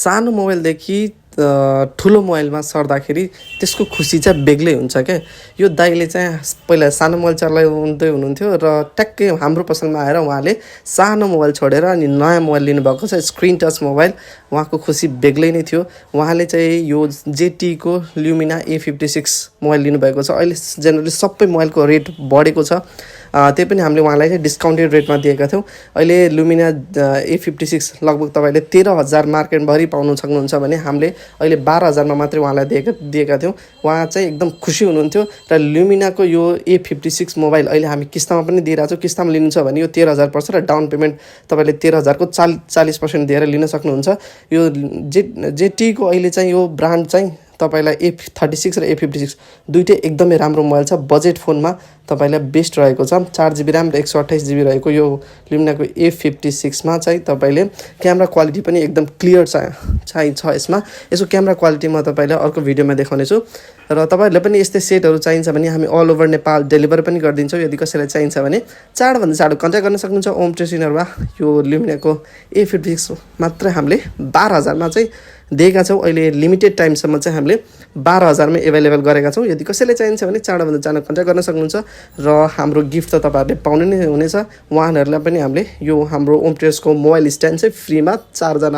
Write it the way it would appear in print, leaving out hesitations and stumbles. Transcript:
सानो मोबाइलदेखि ठुलो मोबाइलमा सर्दाखेरि त्यसको खुसी चाहिँ बेग्लै हुन्छ क्या। यो दाइले चाहिँ पहिला सानो मोबाइल चलाउँदै हुनुहुन्थ्यो र ट्याक्कै हाम्रो पसलमा आएर उहाँले सानो मोबाइल छोडेर अनि नयाँ मोबाइल लिनुभएको छ, स्क्रिन टच मोबाइल। उहाँको खुसी बेग्लै नै थियो। उहाँले चाहिँ यो जेटीको ल्युमिना A56 मोबाइल लिनुभएको छ। अहिले जेनरली सबै मोबाइलको रेट बढेको छ, त्यही पनि हामीले उहाँलाई चाहिँ डिस्काउन्टेड रेटमा दिएका थियौँ। अहिले लुमिना A56 लगभग तपाईँले 13,000 मार्केटभरि पाउनु सक्नुहुन्छ भने हामीले अहिले 12,000मा मात्रै उहाँलाई दिएका थियौँ। उहाँ चाहिँ एकदम खुसी हुनुहुन्थ्यो। र ल्युमिनाको यो A56 मोबाइल अहिले हामी किस्तामा पनि दिइरहेको छौँ। किस्तामा लिनुहुन्छ भने यो 13,000 पर्छ र डाउन पेमेन्ट तपाईँले 13,000को 40% दिएर लिन सक्नुहुन्छ। यो जेटीको अहिले चाहिँ यो ब्रान्ड चाहिँ तपाईँलाई A36 र A56 दुइटै एकदमै राम्रो मोबाइल छ। बजेट फोनमा तपाईँलाई बेस्ट रहेको छ। 4GB ऱ्याम र 128GB रहेको यो लुमिनाको A56 मा चाहिँ तपाईँले क्यामेरा क्वालिटी पनि एकदम क्लियर छ यसमा। यसको क्यामेरा क्वालिटी म तपाईँलाई अर्को भिडियोमा देखाउनेछु। र तपाईँहरूलाई पनि यस्तै सेटहरू चाहिन्छ भने हामी अल ओभर नेपाल डेलिभर पनि गरिदिन्छौँ। यदि कसैलाई चाहिन्छ भने चाँडोभन्दा चाँडो कन्ट्याक्ट गर्न सक्नुहुन्छ। ओम ट्रेसिनरमा यो लुमिनाको A56 मात्रै हामीले 12,000मा चाहिँ दिएका छौँ। अहिले लिमिटेड टाइमसम्म चाहिँ हामीले 12,000मै एभाइलेबल गरेका छौँ। यदि कसैलाई चाहिन्छ भने चाँडोभन्दा चाँडो कन्ट्याक्ट गर्न सक्नुहुन्छ। र हाम्रो गिफ्ट त तपाईँहरूले पाउनु नै हुनेछ। उहाँहरूलाई पनि हामीले यो हाम्रो ओम ट्रेसको मोबाइल स्ट्यान्ड चाहिँ फ्रीमा 4 जना